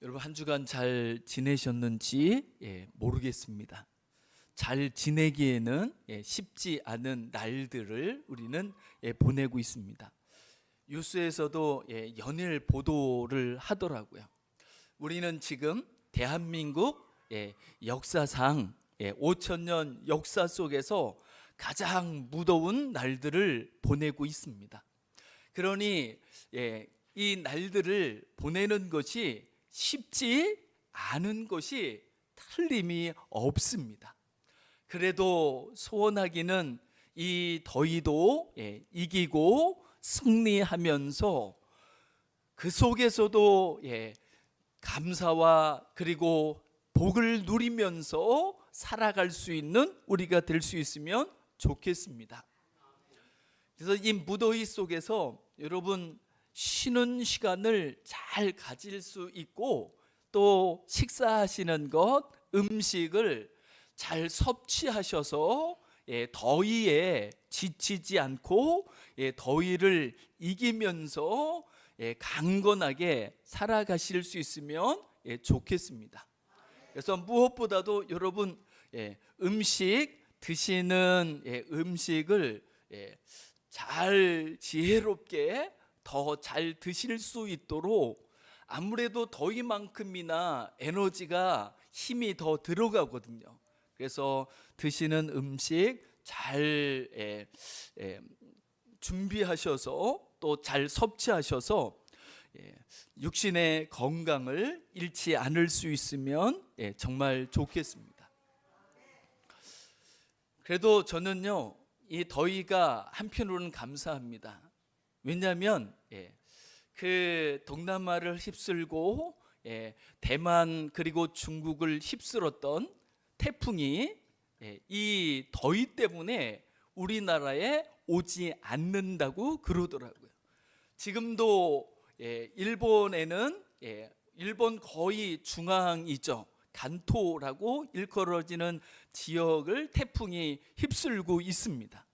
여러분 한 주간 잘 지내셨는지 모르겠습니다. 잘 지내기에는 쉽지 않은 날들을 우리는 보내고 있습니다. 뉴스에서도 연일 보도를 하더라고요. 우리는 지금 대한민국 역사상 5,000년 역사 속에서 가장 무더운 날들을 보내고 있습니다. 그러니 이 날들을 보내는 것이 쉽지 않은 것이 틀림이 없습니다. 그래도 소원하기는 이 더위도 이기고 승리하면서 그 속에서도 감사와 그리고 복을 누리면서 살아갈 수 있는 우리가 될 수 있으면 좋겠습니다. 그래서 이 무더위 속에서 여러분 쉬는 시간을 잘 가질 수 있고 또 식사하시는 것, 음식을 잘 섭취하셔서 더위에 지치지 않고 더위를 이기면서 강건하게 살아가실 수 있으면 좋겠습니다. 그래서 무엇보다도 여러분 음식 드시는 음식을 잘 지혜롭게 더 잘 드실 수 있도록 아무래도 더위만큼이나 에너지가 힘이 더 들어가거든요. 그래서 드시는 음식 잘 준비하셔서 또 잘 섭취하셔서 육신의 건강을 잃지 않을 수 있으면 정말 좋겠습니다. 그래도 저는요 이 더위가 한편으로는 감사합니다. 왜냐하면 그 동남아를 휩쓸고 대만 그리고 중국을 휩쓸었던 태풍이 이 더위 때문에 우리나라에 오지 않는다고 그러더라고요. 지금도 일본에는 일본 거의 중앙이죠. 간토라고 일컬어지는 지역을 태풍이 휩쓸고 있습니다.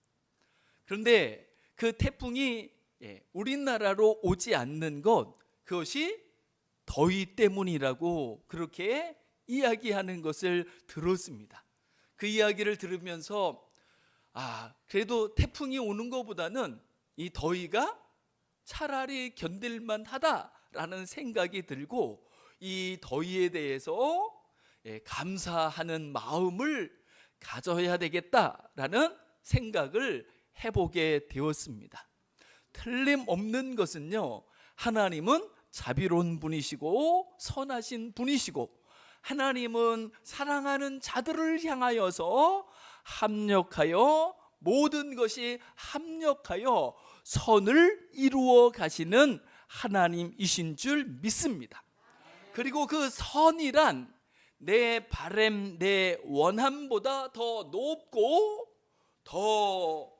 그런데 그 태풍이 우리나라로 오지 않는 것, 그것이 더위 때문이라고 그렇게 이야기하는 것을 들었습니다. 그 이야기를 들으면서 그래도 태풍이 오는 것보다는 이 더위가 차라리 견딜만 하다라는 생각이 들고 이 더위에 대해서 감사하는 마음을 가져야 되겠다라는 생각을 해보게 되었습니다. 틀림없는 것은요, 하나님은 자비로운 분이시고 선하신 분이시고 하나님은 사랑하는 자들을 향하여서 합력하여 모든 것이 합력하여 선을 이루어 가시는 하나님이신 줄 믿습니다. 그리고 그 선이란 내 바람, 내 원함보다 더 높고 더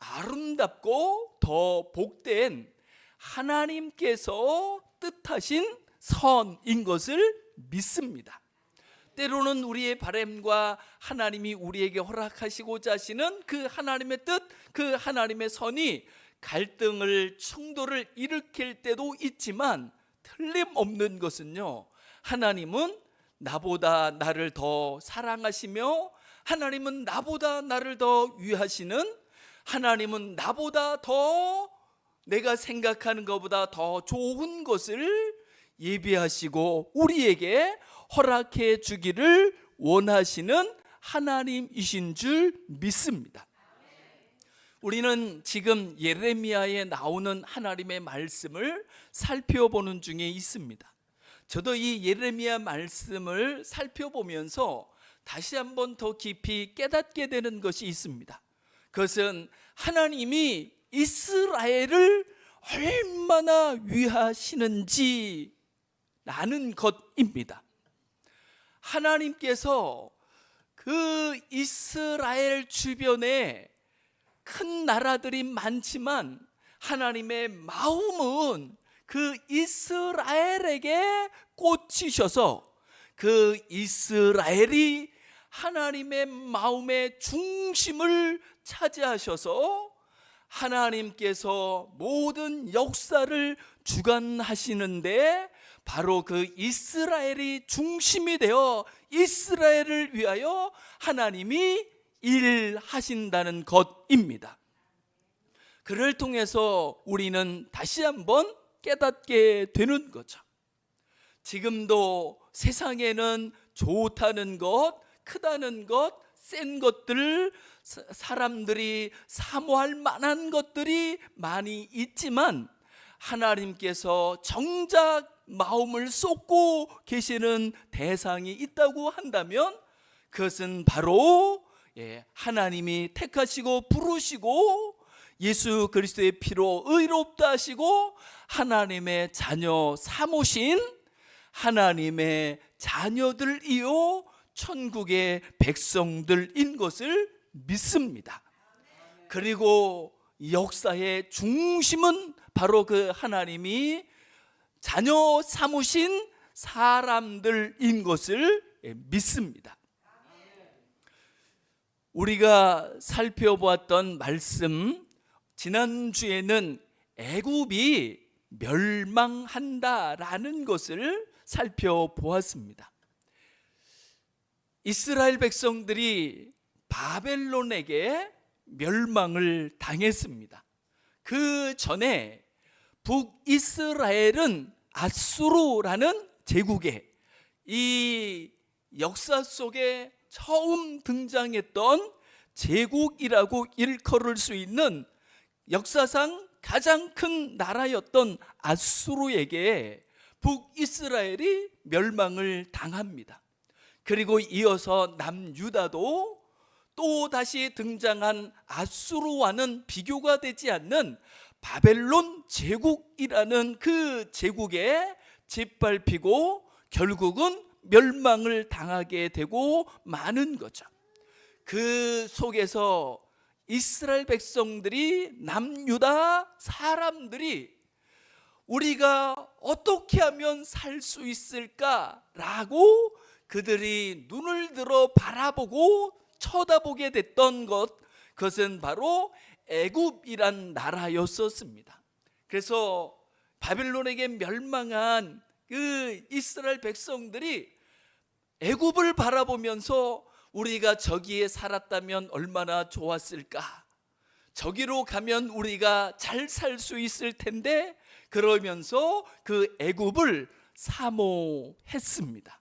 아름답고 더 복된 하나님께서 뜻하신 선인 것을 믿습니다. 때로는 우리의 바람과 하나님이 우리에게 허락하시고자 하시는 그 하나님의 뜻, 그 하나님의 선이 갈등을, 충돌을 일으킬 때도 있지만 틀림없는 것은요, 하나님은 나보다 나를 더 사랑하시며 하나님은 나보다 나를 더 위하시는, 하나님은 나보다 더 내가 생각하는 것보다 더 좋은 것을 예비하시고 우리에게 허락해 주기를 원하시는 하나님이신 줄 믿습니다. 우리는 지금 예레미야에 나오는 하나님의 말씀을 살펴보는 중에 있습니다. 저도 이 예레미야 말씀을 살펴보면서 다시 한번 더 깊이 깨닫게 되는 것이 있습니다. 그것은 하나님이 이스라엘을 얼마나 위하시는지 라는 것입니다. 하나님께서 그 이스라엘 주변에 큰 나라들이 많지만 하나님의 마음은 그 이스라엘에게 꽂히셔서 그 이스라엘이 하나님의 마음의 중심을 차지하셔서 하나님께서 모든 역사를 주관하시는데 바로 그 이스라엘이 중심이 되어 이스라엘을 위하여 하나님이 일하신다는 것입니다. 그를 통해서 우리는 다시 한번 깨닫게 되는 거죠. 지금도 세상에는 좋다는 것, 크다는 것, 센 것들, 사람들이 사모할 만한 것들이 많이 있지만 하나님께서 정작 마음을 쏟고 계시는 대상이 있다고 한다면 그것은 바로 하나님이 택하시고 부르시고 예수 그리스도의 피로 의롭다 하시고 하나님의 자녀 삼으신 하나님의 자녀들이요 천국의 백성들인 것을 믿습니다. 그리고 역사의 중심은 바로 그 하나님이 자녀 삼으신 사람들인 것을 믿습니다. 우리가 살펴보았던 말씀, 지난주에는 애굽이 멸망한다라는 것을 살펴보았습니다. 이스라엘 백성들이 바벨론에게 멸망을 당했습니다. 그 전에 북이스라엘은 아수르라는 제국에 이 역사 속에 처음 등장했던 제국이라고 일컬을 수 있는 역사상 가장 큰 나라였던 아수르에게 북이스라엘이 멸망을 당합니다. 그리고 이어서 남유다도 또 다시 등장한 아수르와는 비교가 되지 않는 바벨론 제국이라는 그 제국에 짓밟히고 결국은 멸망을 당하게 되고 마는 거죠. 그 속에서 이스라엘 백성들이 남유다 사람들이 우리가 어떻게 하면 살 수 있을까라고 그들이 눈을 들어 바라보고 쳐다보게 됐던 것, 그것은 바로 애굽이란 나라였었습니다. 그래서 바벨론에게 멸망한 그 이스라엘 백성들이 애굽을 바라보면서 우리가 저기에 살았다면 얼마나 좋았을까, 저기로 가면 우리가 잘 살 수 있을 텐데, 그러면서 그 애굽을 사모했습니다.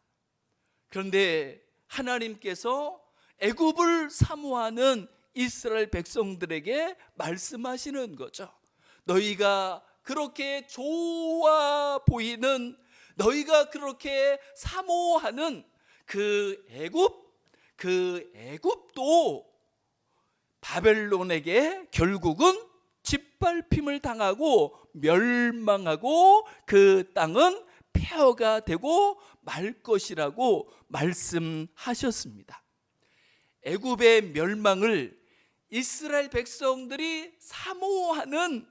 그런데 하나님께서 애굽을 사모하는 이스라엘 백성들에게 말씀하시는 거죠. 너희가 그렇게 좋아 보이는, 너희가 그렇게 사모하는 그 애굽도 바벨론에게 결국은 짓밟힘을 당하고 멸망하고 그 땅은 폐허가 되고 말 것이라고 말씀하셨습니다. 애굽의 멸망을 이스라엘 백성들이 사모하는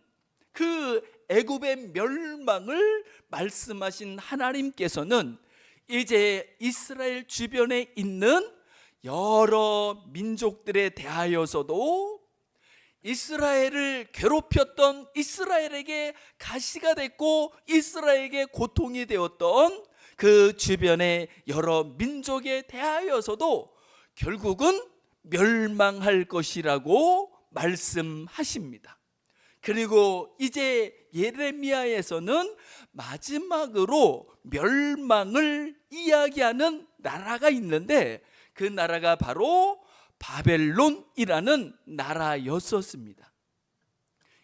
그 애굽의 멸망을 말씀하신 하나님께서는 이제 이스라엘 주변에 있는 여러 민족들에 대하여서도 이스라엘을 괴롭혔던, 이스라엘에게 가시가 됐고 이스라엘에게 고통이 되었던 그 주변의 여러 민족에 대하여서도 결국은 멸망할 것이라고 말씀하십니다. 그리고 이제 예레미야에서는 마지막으로 멸망을 이야기하는 나라가 있는데 그 나라가 바로 바벨론이라는 나라였었습니다.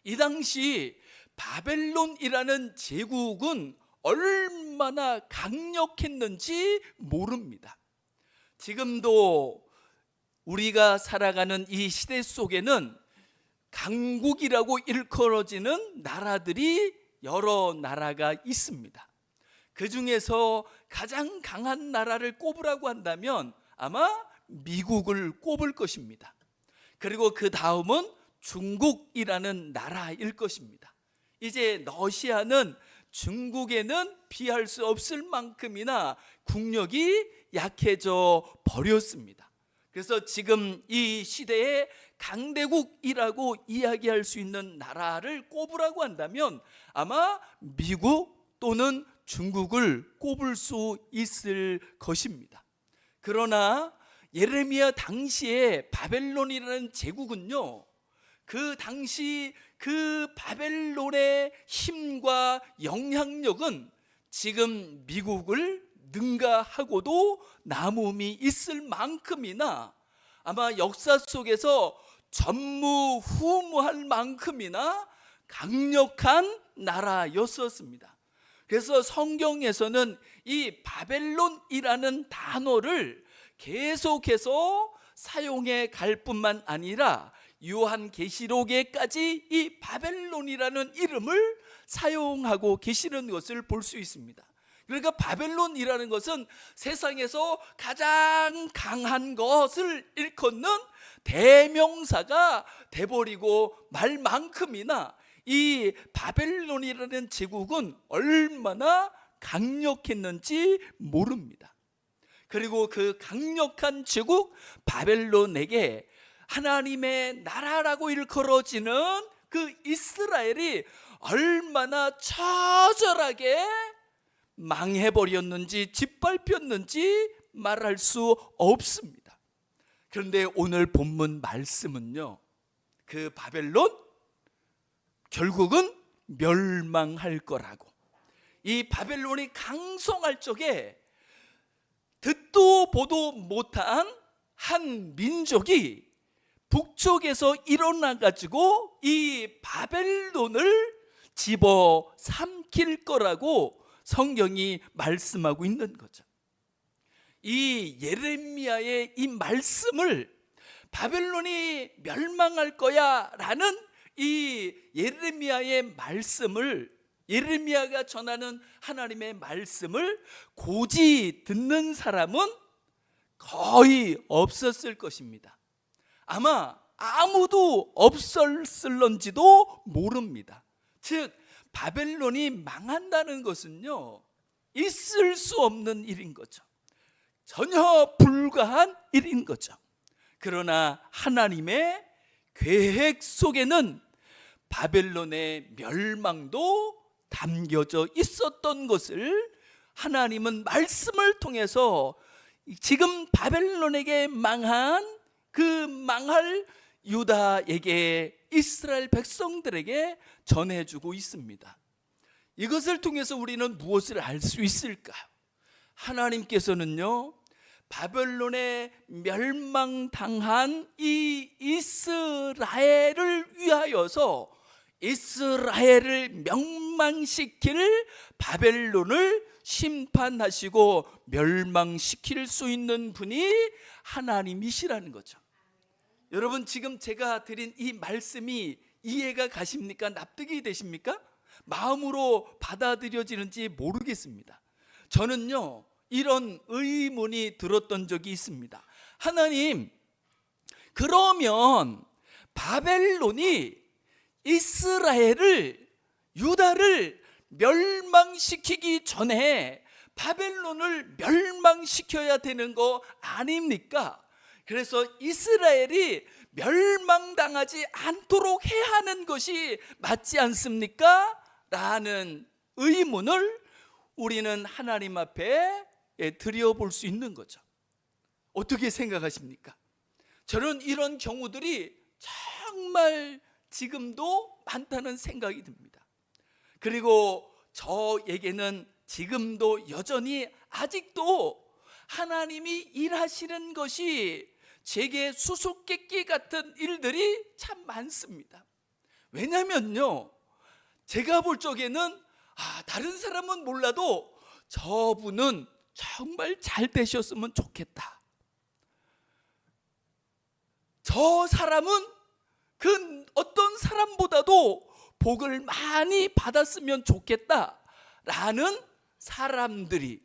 이 당시 바벨론이라는 제국은 얼마나 강력했는지 모릅니다. 지금도 우리가 살아가는 이 시대 속에는 강국이라고 일컬어지는 나라들이 여러 나라가 있습니다. 그 중에서 가장 강한 나라를 꼽으라고 한다면 아마 미국을 꼽을 것입니다. 그리고 그 다음은 중국이라는 나라일 것입니다. 이제 러시아는 중국에는 비할 수 없을 만큼이나 국력이 약해져 버렸습니다. 그래서 지금 이 시대에 강대국이라고 이야기할 수 있는 나라를 꼽으라고 한다면 아마 미국 또는 중국을 꼽을 수 있을 것입니다. 그러나 예레미야 당시에 바벨론이라는 제국은요, 그 당시 그 바벨론의 힘과 영향력은 지금 미국을 능가하고도 남음이 있을 만큼이나, 아마 역사 속에서 전무후무할 만큼이나 강력한 나라였었습니다. 그래서 성경에서는 이 바벨론이라는 단어를 계속해서 사용해 갈 뿐만 아니라 요한계시록에까지 이 바벨론이라는 이름을 사용하고 계시는 것을 볼 수 있습니다. 그러니까 바벨론이라는 것은 세상에서 가장 강한 것을 일컫는 대명사가 돼버리고 말 만큼이나 이 바벨론이라는 제국은 얼마나 강력했는지 모릅니다. 그리고 그 강력한 제국 바벨론에게 하나님의 나라라고 일컬어지는 그 이스라엘이 얼마나 처절하게 망해버렸는지 짓밟혔는지 말할 수 없습니다. 그런데 오늘 본문 말씀은요, 그 바벨론 결국은 멸망할 거라고, 이 바벨론이 강성할 적에 듣도 보도 못한 한 민족이 북쪽에서 일어나 가지고 이 바벨론을 집어 삼킬 거라고 성경이 말씀하고 있는 거죠. 이 예레미야의 이 말씀을 바벨론이 멸망할 거야 라는 이 예레미야의 말씀을, 예레미야가 전하는 하나님의 말씀을 고지 듣는 사람은 거의 없었을 것입니다. 아마 아무도 없었을런지도 모릅니다. 즉 바벨론이 망한다는 것은요, 있을 수 없는 일인 거죠. 전혀 불가한 일인 거죠. 그러나 하나님의 계획 속에는 바벨론의 멸망도 담겨져 있었던 것을 하나님은 말씀을 통해서 지금 바벨론에게 망한 그 망할 유다에게, 이스라엘 백성들에게 전해주고 있습니다. 이것을 통해서 우리는 무엇을 알 수 있을까요? 하나님께서는요, 바벨론에 멸망당한 이 이스라엘을 위하여서 이스라엘을 멸망시킬 바벨론을 심판하시고 멸망시킬 수 있는 분이 하나님이시라는 거죠. 여러분, 지금 제가 드린 이 말씀이 이해가 가십니까? 납득이 되십니까? 마음으로 받아들여지는지 모르겠습니다. 저는요, 이런 의문이 들었던 적이 있습니다. 하나님, 그러면 바벨론이 이스라엘을, 유다를 멸망시키기 전에 바벨론을 멸망시켜야 되는 거 아닙니까? 그래서 이스라엘이 멸망당하지 않도록 해야 하는 것이 맞지 않습니까? 라는 의문을 우리는 하나님 앞에 드려볼 수 있는 거죠. 어떻게 생각하십니까? 저는 이런 경우들이 정말 지금도 많다는 생각이 듭니다. 그리고 저에게는 지금도 여전히 아직도 하나님이 일하시는 것이 제게 수수께끼 같은 일들이 참 많습니다. 왜냐면요, 제가 볼 적에는 다른 사람은 몰라도 저분은 정말 잘 되셨으면 좋겠다, 저 사람은 그 어떤 사람보다도 복을 많이 받았으면 좋겠다 라는 사람들이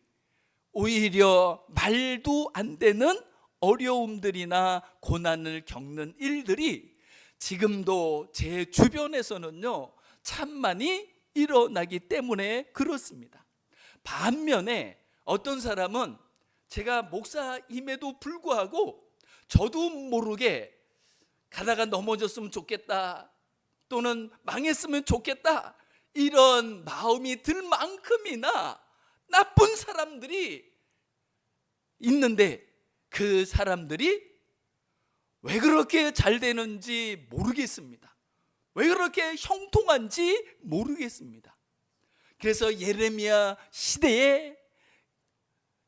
오히려 말도 안 되는 어려움들이나 고난을 겪는 일들이 지금도 제 주변에서는요, 참 많이 일어나기 때문에 그렇습니다. 반면에 어떤 사람은 제가 목사임에도 불구하고 저도 모르게 가다가 넘어졌으면 좋겠다, 또는 망했으면 좋겠다, 이런 마음이 들 만큼이나 나쁜 사람들이 있는데 그 사람들이 왜 그렇게 잘 되는지 모르겠습니다. 왜 그렇게 형통한지 모르겠습니다. 그래서 예레미야 시대에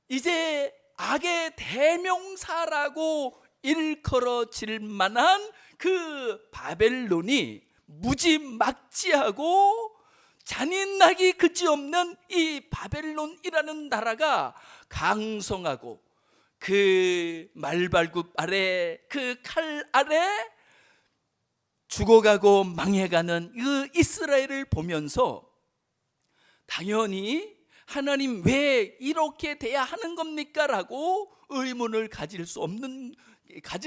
이제 악의 대명사라고 일컬어질 만한 그 바벨론이 무지막지하고 잔인하기 그지없는 이 바벨론이라는 나라가 강성하고 그 말발굽 아래, 그 칼 아래 죽어가고 망해가는 그 이스라엘을 보면서 당연히 하나님 왜 이렇게 돼야 하는 겁니까? 라고 의문을 가질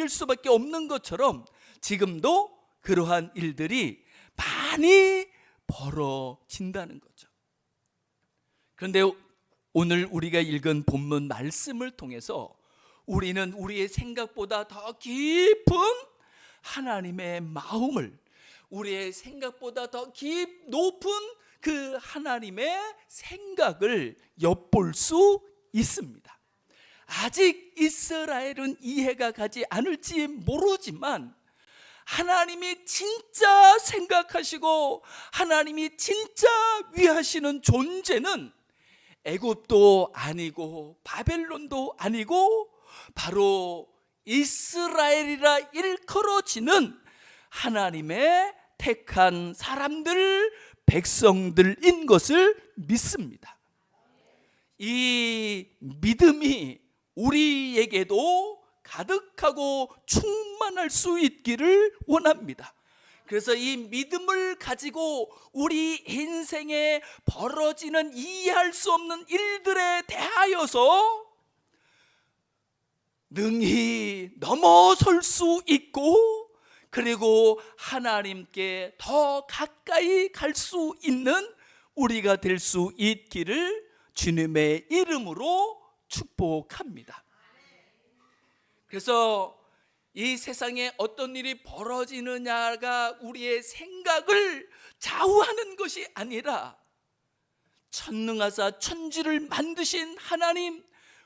수밖에 없는 것처럼 지금도 그러한 일들이 많이 벌어진다는 거죠. 그런데 오늘 우리가 읽은 본문 말씀을 통해서 우리는 우리의 생각보다 더 깊은 하나님의 마음을, 우리의 생각보다 더 높은 그 하나님의 생각을 엿볼 수 있습니다. 아직 이스라엘은 이해가 가지 않을지 모르지만 하나님이 진짜 생각하시고 하나님이 진짜 위하시는 존재는 애굽도 아니고 바벨론도 아니고 바로 이스라엘이라 일컬어지는 하나님의 택한 사람들, 백성들인 것을 믿습니다. 이 믿음이 우리에게도 가득하고 충만할 수 있기를 원합니다. 그래서 이 믿음을 가지고 우리 인생에 벌어지는 이해할 수 없는 일들에 대하여서 능히 넘어설 수 있고, 그리고 하나님께 더 가까이 갈 수 있는 우리가 될 수 있기를 주님의 이름으로 축복합니다. 그래서 이 세상에 어떤 일이 벌어지느냐가 우리의 생각을 좌우하는 것이 아니라 천능하사 천지를 만드신 하나님,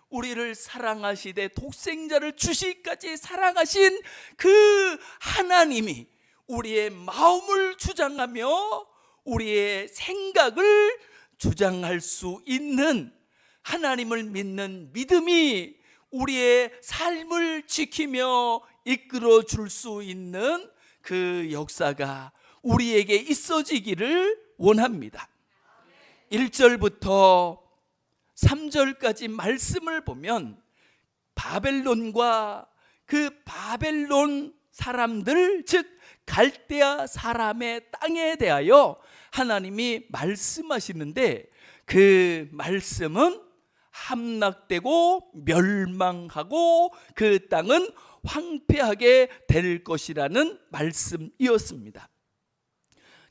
우리를 사랑하시되 독생자를 주시기까지 사랑하신 그 하나님이 우리의 마음을 주장하며 우리의 생각을 주장할 수 있는 하나님을 믿는 믿음이 우리의 삶을 지키며 이끌어 줄 수 있는 그 역사가 우리에게 있어지기를 원합니다. 1절부터 3절까지 말씀을 보면 바벨론과 그 바벨론 사람들, 즉 갈대아 사람의 땅에 대하여 하나님이 말씀하시는데 그 말씀은 함락되고 멸망하고 그 땅은 황폐하게 될 것이라는 말씀이었습니다.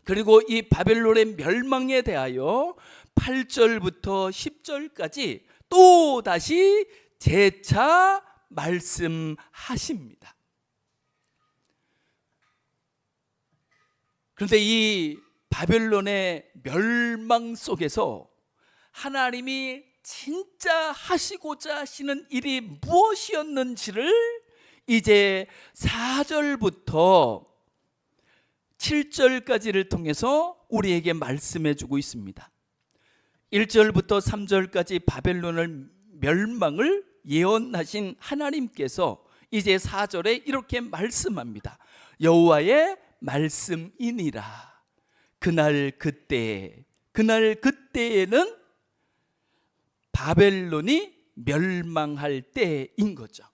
그리고 이 바벨론의 멸망에 대하여 8절부터 10절까지 또 다시 재차 말씀하십니다. 그런데 이 바벨론의 멸망 속에서 하나님이 진짜 하시고자 하시는 일이 무엇이었는지를 이제 4절부터 7절까지를 통해서 우리에게 말씀해 주고 있습니다. 1절부터 3절까지 바벨론을 멸망을 예언하신 하나님께서 이제 4절에 이렇게 말씀합니다. 여호와의 말씀이니라. 그날 그때에는 바벨론이 멸망할 때인 거죠.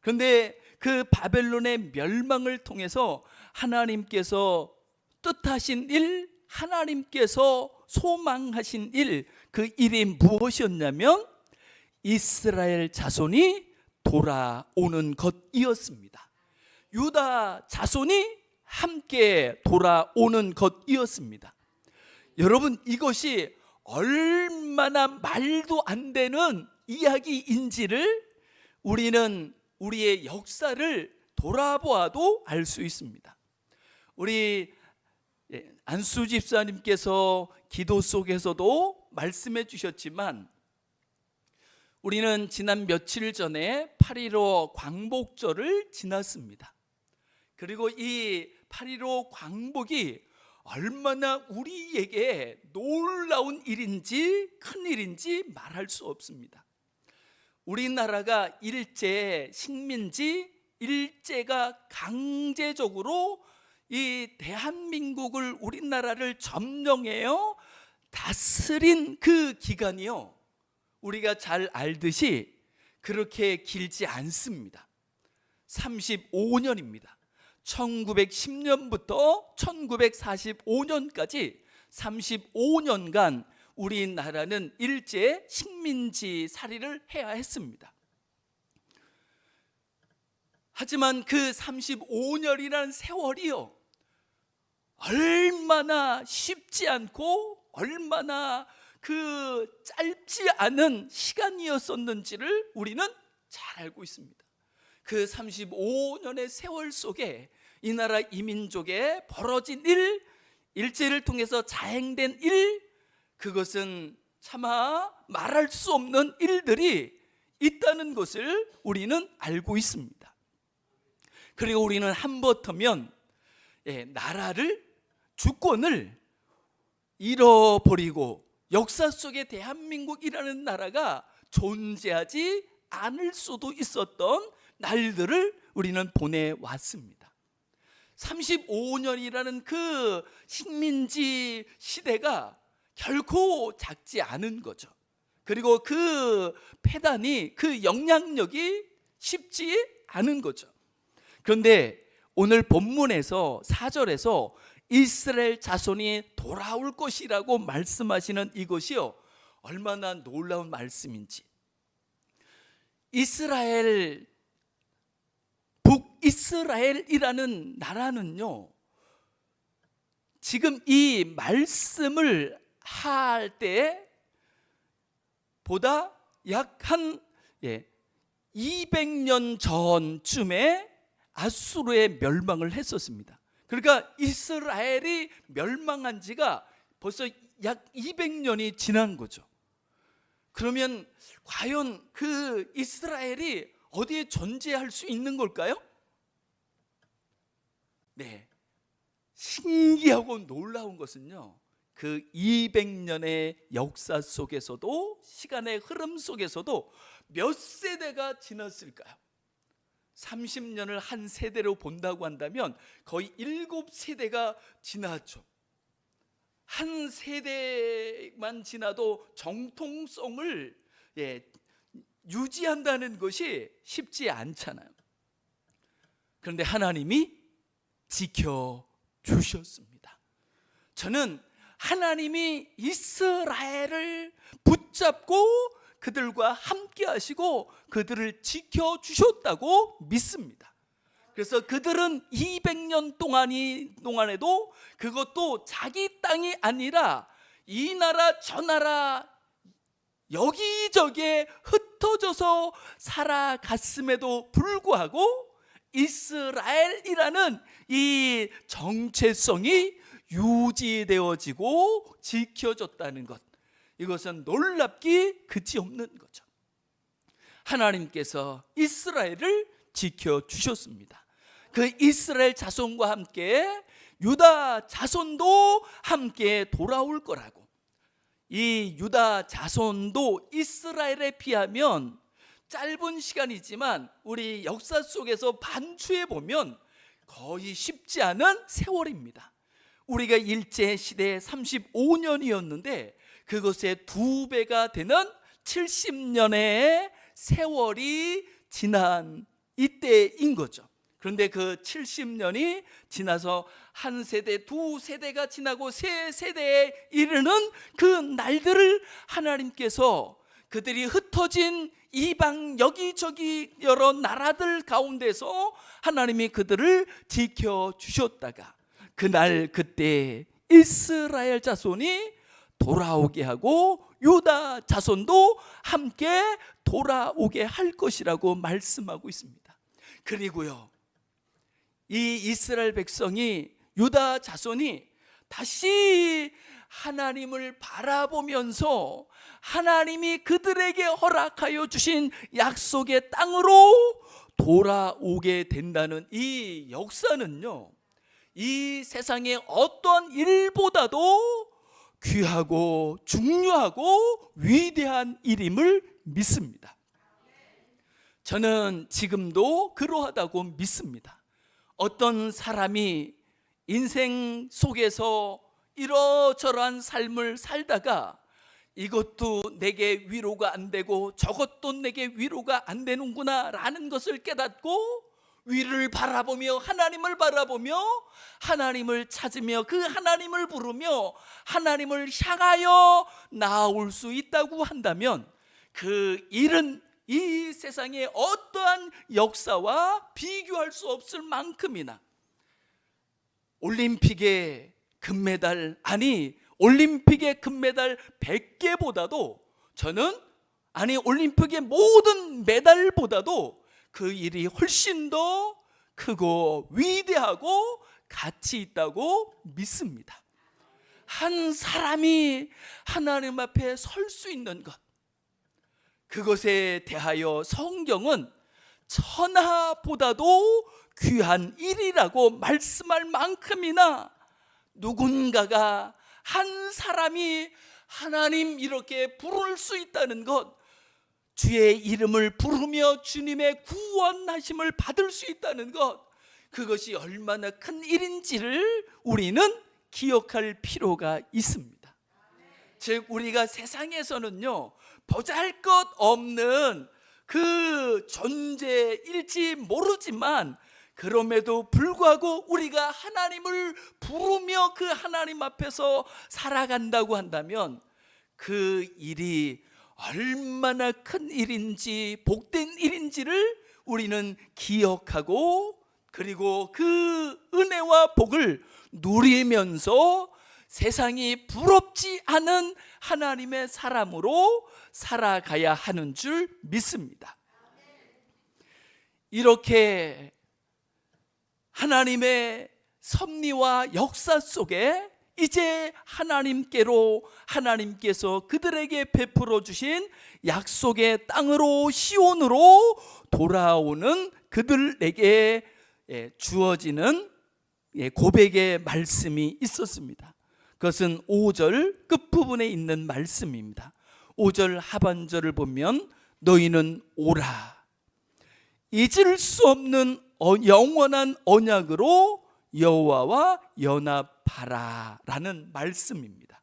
그런데 그 바벨론의 멸망을 통해서 하나님께서 뜻하신 일, 하나님께서 소망하신 일, 그 일이 무엇이었냐면 이스라엘 자손이 돌아오는 것이었습니다. 유다 자손이 함께 돌아오는 것이었습니다. 여러분, 이것이 얼마나 말도 안 되는 이야기인지를 우리는 우리의 역사를 돌아보아도 알 수 있습니다. 우리 안수 집사님께서 기도 속에서도 말씀해 주셨지만 우리는 지난 며칠 전에 8.15 광복절을 지났습니다. 그리고 이 8.15 광복이 얼마나 우리에게 놀라운 일인지 큰 일인지 말할 수 없습니다. 우리나라가 일제 식민지, 일제가 강제적으로 이 대한민국을, 우리나라를 점령해요 다스린 그 기간이요, 우리가 잘 알듯이 그렇게 길지 않습니다. 35년입니다. 1910년부터 1945년까지 35년간 우리나라는 일제 식민지 살이를 해야 했습니다. 하지만 그 35년이라는 세월이요, 얼마나 쉽지 않고 얼마나 그 짧지 않은 시간이었었는지를 우리는 잘 알고 있습니다. 그 35년의 세월 속에 이 나라 이민족에 벌어진 일, 일제를 통해서 자행된 일, 그것은 차마 말할 수 없는 일들이 있다는 것을 우리는 알고 있습니다. 그리고 우리는 한버터면 나라를, 주권을 잃어버리고 역사 속에 대한민국이라는 나라가 존재하지 않을 수도 있었던 날들을 우리는 보내왔습니다. 35년이라는 그 식민지 시대가 결코 작지 않은 거죠. 그리고 그 패단이, 그 영향력이 쉽지 않은 거죠. 그런데 오늘 본문에서 4절에서 이스라엘 자손이 돌아올 것이라고 말씀하시는 이것이요, 얼마나 놀라운 말씀인지. 이스라엘, 북이스라엘이라는 나라는요, 지금 이 말씀을 할 때보다 약 한 200년 전쯤에 아수르에 멸망을 했었습니다. 그러니까 이스라엘이 멸망한 지가 벌써 약 200년이 지난 거죠. 그러면 과연 그 이스라엘이 어디에 존재할 수 있는 걸까요? 네, 신기하고 놀라운 것은요, 그 200년의 역사 속에서도, 시간의 흐름 속에서도 몇 세대가 지났을까요? 30년을 한 세대로 본다고 한다면 거의 7세대가 지났죠. 한 세대만 지나도 정통성을 유지한다는 것이 쉽지 않잖아요. 그런데 하나님이 지켜주셨습니다. 저는 하나님이 이스라엘을 붙잡고 그들과 함께 하시고 그들을 지켜주셨다고 믿습니다. 그래서 그들은 200년 동안에도 그것도 자기 땅이 아니라 이 나라 저 나라 여기저기에 흩어져서 살아갔음에도 불구하고 이스라엘이라는 이 정체성이 유지되어지고 지켜졌다는 것, 이것은 놀랍기 그지없는 거죠. 하나님께서 이스라엘을 지켜주셨습니다. 그 이스라엘 자손과 함께 유다 자손도 함께 돌아올 거라고. 이 유다 자손도 이스라엘에 비하면 짧은 시간이지만 우리 역사 속에서 반추해 보면 거의 쉽지 않은 세월입니다. 우리가 일제시대 35년이었는데 그것의 2배가 되는 70년의 세월이 지난 이때인 거죠. 그런데 그 70년이 지나서 한 세대, 두 세대가 지나고 세 세대에 이르는 그 날들을 하나님께서 그들이 흩어진 이방 여기저기 여러 나라들 가운데서 하나님이 그들을 지켜주셨다가 그날 그때 이스라엘 자손이 돌아오게 하고 유다 자손도 함께 돌아오게 할 것이라고 말씀하고 있습니다. 그리고요, 이 이스라엘 백성이, 유다 자손이 다시 하나님을 바라보면서 하나님이 그들에게 허락하여 주신 약속의 땅으로 돌아오게 된다는 이 역사는요, 이 세상의 어떤 일보다도 귀하고 중요하고 위대한 일임을 믿습니다. 저는 지금도 그러하다고 믿습니다. 어떤 사람이 인생 속에서 이러저러한 삶을 살다가 이것도 내게 위로가 안 되고 저것도 내게 위로가 안 되는구나 라는 것을 깨닫고 위를 바라보며 하나님을 바라보며 하나님을 찾으며 그 하나님을 부르며 하나님을 향하여 나아올 수 있다고 한다면 그 일은 이 세상의 어떠한 역사와 비교할 수 없을 만큼이나 올림픽의 금메달, 아니 올림픽의 금메달 100개보다도 저는 올림픽의 모든 메달보다도 그 일이 훨씬 더 크고 위대하고 가치 있다고 믿습니다. 한 사람이 하나님 앞에 설 수 있는 것, 그것에 대하여 성경은 천하보다도 귀한 일이라고 말씀할 만큼이나 누군가가 한 사람이 하나님 이렇게 부를 수 있다는 것, 주의 이름을 부르며 주님의 구원하심을 받을 수 있다는 것, 그것이 얼마나 큰 일인지를 우리는 기억할 필요가 있습니다. 즉 우리가 세상에서는요, 보잘것없는 그 존재일지 모르지만 그럼에도 불구하고 우리가 하나님을 부르며 그 하나님 앞에서 살아간다고 한다면 그 일이 얼마나 큰 일인지 복된 일인지를 우리는 기억하고 그리고 그 은혜와 복을 누리면서 세상이 부럽지 않은 하나님의 사람으로 살아가야 하는 줄 믿습니다. 이렇게 하나님의 섭리와 역사 속에 이제 하나님께서 그들에게 베풀어 주신 약속의 땅으로 시온으로 돌아오는 그들에게 주어지는 고백의 말씀이 있었습니다. 그것은 5절 끝부분에 있는 말씀입니다. 5절 하반절을 보면 너희는 오라, 잊을 수 없는 영원한 언약으로 여호와와 연합하라 라는 말씀입니다.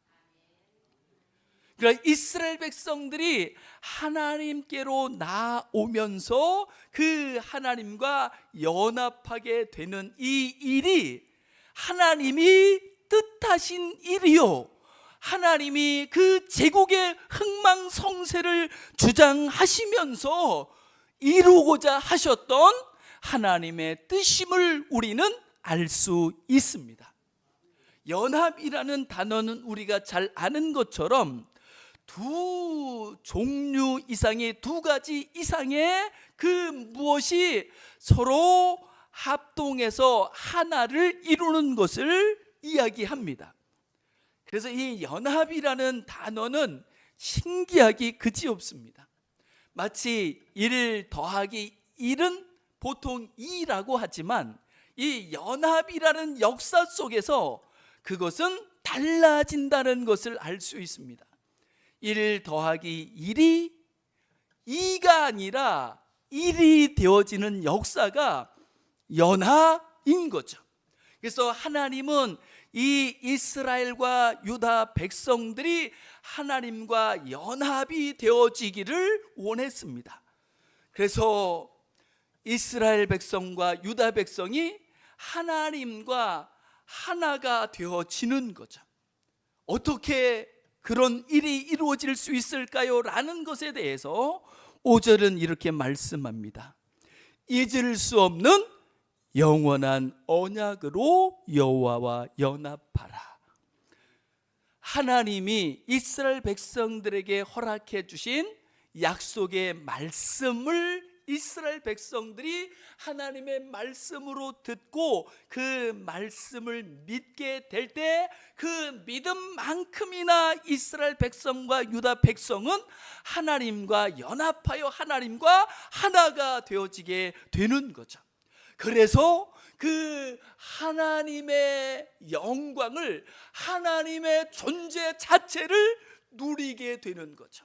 그러니까 이스라엘 백성들이 하나님께로 나오면서 그 하나님과 연합하게 되는 이 일이 하나님이 뜻하신 일이요, 하나님이 그 제국의 흥망성쇠를 주장하시면서 이루고자 하셨던 하나님의 뜻임을 우리는 알 수 있습니다. 연합이라는 단어는 우리가 잘 아는 것처럼 두 종류 이상의, 두 가지 이상의 그 무엇이 서로 합동해서 하나를 이루는 것을 이야기합니다. 그래서 이 연합이라는 단어는 신기하기 그지없습니다. 마치 1 더하기 1은 보통 2라고 하지만 이 연합이라는 역사 속에서 그것은 달라진다는 것을 알 수 있습니다. 1 더하기 1이 2가 아니라 1이 되어지는 역사가 연합인 거죠. 그래서 하나님은 이 이스라엘과 유다 백성들이 하나님과 연합이 되어지기를 원했습니다. 그래서 이스라엘 백성과 유다 백성이 하나님과 하나가 되어지는 거죠. 어떻게 그런 일이 이루어질 수 있을까요? 라는 것에 대해서 5절은 이렇게 말씀합니다. 잊을 수 없는 영원한 언약으로 여호와와 연합하라. 하나님이 이스라엘 백성들에게 허락해 주신 약속의 말씀을 이스라엘 백성들이 하나님의 말씀으로 듣고 그 말씀을 믿게 될 때 그 믿음만큼이나 이스라엘 백성과 유다 백성은 하나님과 연합하여 하나님과 하나가 되어지게 되는 거죠. 그래서 그 하나님의 영광을, 하나님의 존재 자체를 누리게 되는 거죠.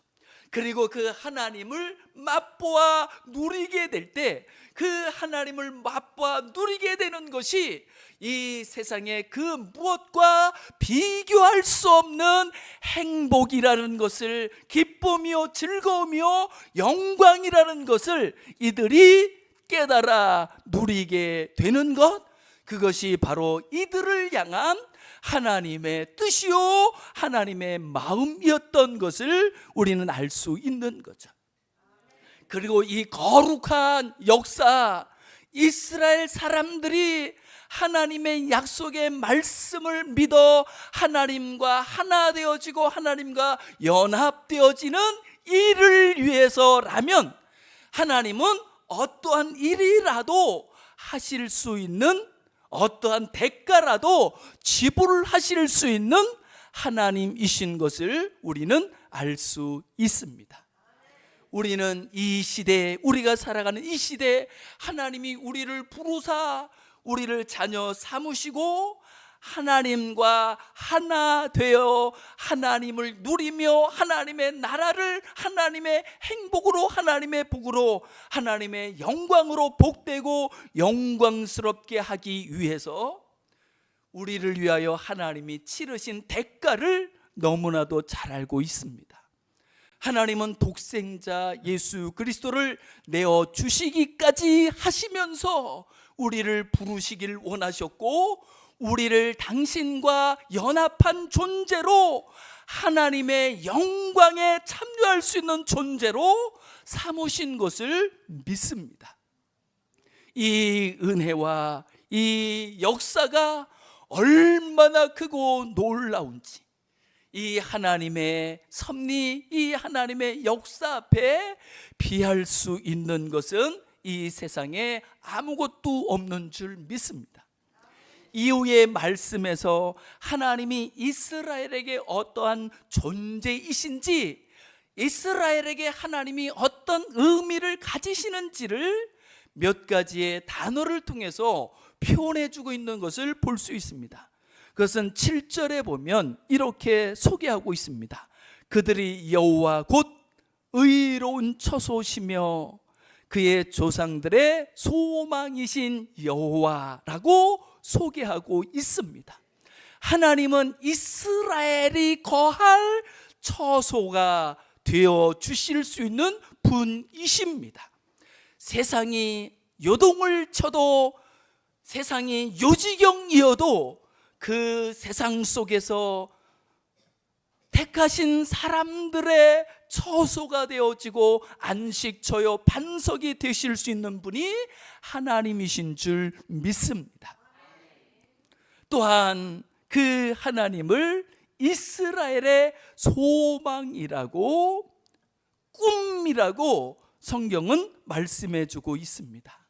그리고 그 하나님을 맛보아 누리게 될 때 그 하나님을 맛보아 누리게 되는 것이 이 세상의 그 무엇과 비교할 수 없는 행복이라는 것을, 기쁨이요 즐거움이요 영광이라는 것을 이들이 깨달아 누리게 되는 것, 그것이 바로 이들을 향한 하나님의 뜻이요 하나님의 마음이었던 것을 우리는 알 수 있는 거죠. 그리고 이 거룩한 역사, 이스라엘 사람들이 하나님의 약속의 말씀을 믿어 하나님과 하나 되어지고 하나님과 연합되어지는 일을 위해서라면 하나님은 어떠한 일이라도 하실 수 있는, 어떠한 대가라도 지불하실 수 있는 하나님이신 것을 우리는 알 수 있습니다. 우리는 이 시대에, 우리가 살아가는 이 시대에 하나님이 우리를 부르사 우리를 자녀 삼으시고 하나님과 하나 되어 하나님을 누리며 하나님의 나라를 하나님의 행복으로, 하나님의 복으로, 하나님의 영광으로 복되고 영광스럽게 하기 위해서 우리를 위하여 하나님이 치르신 대가를 너무나도 잘 알고 있습니다. 하나님은 독생자 예수 그리스도를 내어 주시기까지 하시면서 우리를 부르시길 원하셨고, 우리를 당신과 연합한 존재로 하나님의 영광에 참여할 수 있는 존재로 삼으신 것을 믿습니다. 이 은혜와 이 역사가 얼마나 크고 놀라운지, 이 하나님의 섭리, 이 하나님의 역사 앞에 비할 수 있는 것은 이 세상에 아무것도 없는 줄 믿습니다. 이후의 말씀에서 하나님이 이스라엘에게 어떠한 존재이신지, 이스라엘에게 하나님이 어떤 의미를 가지시는지를 몇 가지의 단어를 통해서 표현해 주고 있는 것을 볼 수 있습니다. 그것은 7절에 보면 이렇게 소개하고 있습니다. 그들이 여호와 곧 의로운 처소시며 그의 조상들의 소망이신 여호와라고 소개하고 있습니다. 하나님은 이스라엘이 거할 처소가 되어 주실 수 있는 분이십니다. 세상이 요동을 쳐도, 세상이 요지경이어도 그 세상 속에서 택하신 사람들의 처소가 되어지고 안식처요 반석이 되실 수 있는 분이 하나님이신 줄 믿습니다. 또한 그 하나님을 이스라엘의 소망이라고, 꿈이라고 성경은 말씀해 주고 있습니다.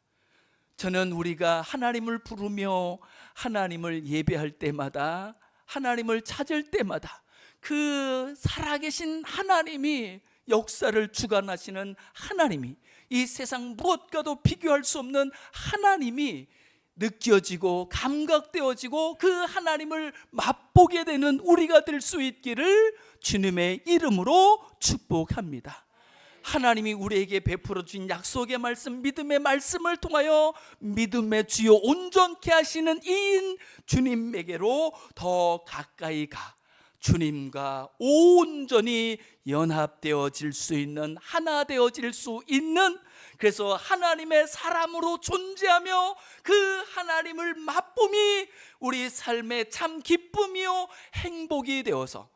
저는 우리가 하나님을 부르며 하나님을 예배할 때마다, 하나님을 찾을 때마다 그 살아계신 하나님이, 역사를 주관하시는 하나님이, 이 세상 무엇과도 비교할 수 없는 하나님이 느껴지고 감각되어지고 그 하나님을 맛보게 되는 우리가 될 수 있기를 주님의 이름으로 축복합니다. 하나님이 우리에게 베풀어 주신 약속의 말씀, 믿음의 말씀을 통하여 믿음의 주요 온전케 하시는 이인 주님에게로 더 가까이 가 주님과 온전히 연합되어질 수 있는, 하나 되어질 수 있는, 그래서 하나님의 사람으로 존재하며 그 하나님을 맛봄이 우리 삶의 참 기쁨이요 행복이 되어서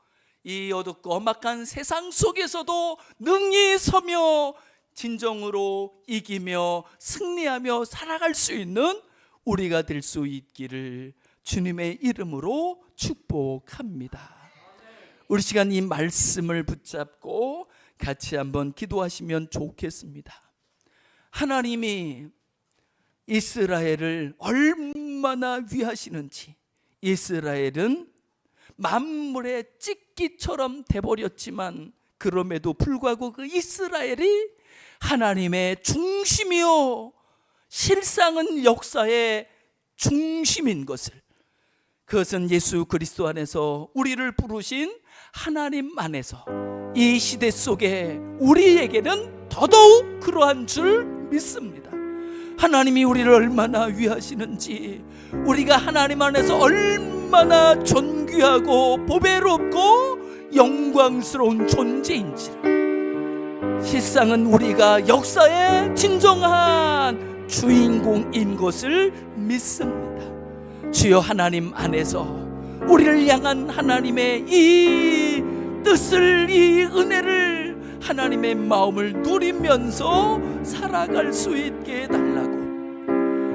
이 어둡고 험악한 세상 속에서도 능히 서며 진정으로 이기며 승리하며 살아갈 수 있는 우리가 될 수 있기를 주님의 이름으로 축복합니다. 우리 시간 이 말씀을 붙잡고 같이 한번 기도하시면 좋겠습니다. 하나님이 이스라엘을 얼마나 위하시는지. 이스라엘은 만물의 찢기처럼 돼버렸지만 그럼에도 불구하고 그 이스라엘이 하나님의 중심이요 실상은 역사의 중심인 것을, 그것은 예수 그리스도 안에서 우리를 부르신 하나님 안에서 이 시대 속에 우리에게는 더더욱 그러한 줄 믿습니다. 하나님이 우리를 얼마나 위하시는지, 우리가 하나님 안에서 얼마나 존귀하고 보배롭고 영광스러운 존재인지를, 실상은 우리가 역사의 진정한 주인공인 것을 믿습니다. 주여, 하나님 안에서 우리를 향한 하나님의 이 뜻을, 이 은혜를, 하나님의 마음을 누리면서 살아갈 수 있게 해달라고.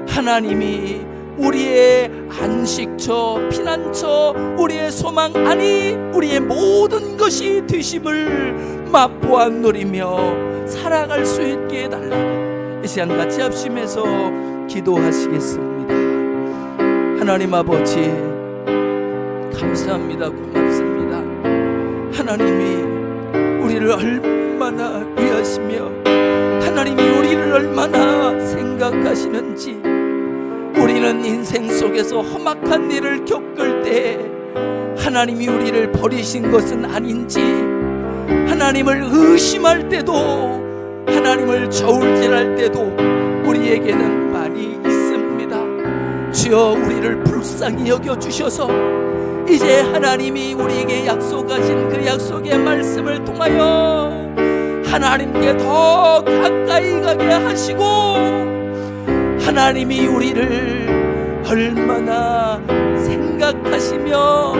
하나님이 우리의 안식처, 피난처, 우리의 소망, 아니 우리의 모든 것이 되심을 맛보아 누리며 살아갈 수 있게 해달라고 이 시간 같이 합심해서 기도하시겠습니다. 하나님 아버지, 감사합니다. 고맙습니다. 하나님이 우리를 얼마나 위하시며 하나님이 우리를 얼마나 생각하시는지, 우리는 인생 속에서 험악한 일을 겪을 때 하나님이 우리를 버리신 것은 아닌지, 하나님을 의심할 때도, 하나님을 저울질할 때도 우리에게는 많이 있습니다. 주여, 우리를 불쌍히 여겨주셔서 이제 하나님이 우리에게 약속하신 그 약속의 말씀을 통하여 하나님께 더 가까이 가게 하시고, 하나님이 우리를 얼마나 생각하시며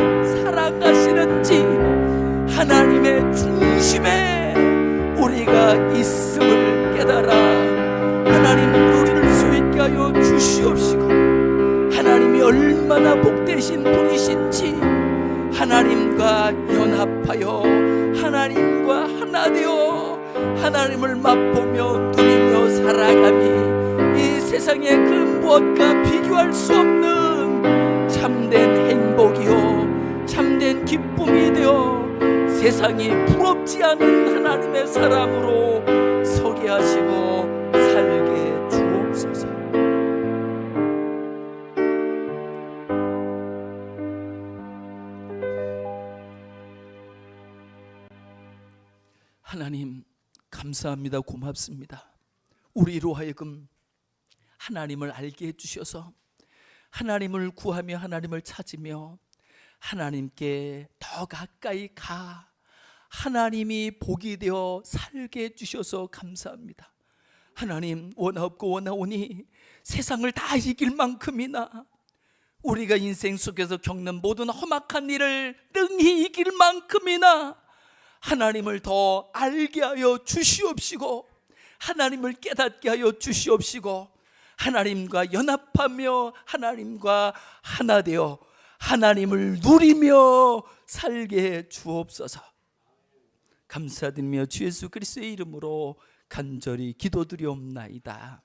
사랑하시는지, 하나님의 중심에 우리가 있음을 깨달아 하나님 누릴 수 있게 하여 주시옵시고, 하나님이 얼마나 복되신 분이신지 하나님과 연합하여 하나님과 하나 되어 하나님을 맛보며 누리며 살아가니 이 세상의 그 무엇과 비교할 수 없는 참된 행복이요 참된 기쁨이 되어 세상이 부럽지 않은 하나님의 사람으로 서게 하시고 살게 주옵소서. 하나님 감사합니다. 고맙습니다. 우리로 하여금 하나님을 알게 해주셔서 하나님을 구하며 하나님을 찾으며 하나님께 더 가까이 가 하나님이 복이 되어 살게 해주셔서 감사합니다. 하나님, 원하옵고 원하오니 세상을 다 이길 만큼이나 우리가 인생 속에서 겪는 모든 험악한 일을 능히 이길 만큼이나 하나님을 더 알게 하여 주시옵시고, 하나님을 깨닫게 하여 주시옵시고, 하나님과 연합하며 하나님과 하나 되어 하나님을 누리며 살게 주옵소서. 감사드리며 주 예수 그리스도의 이름으로 간절히 기도드리옵나이다.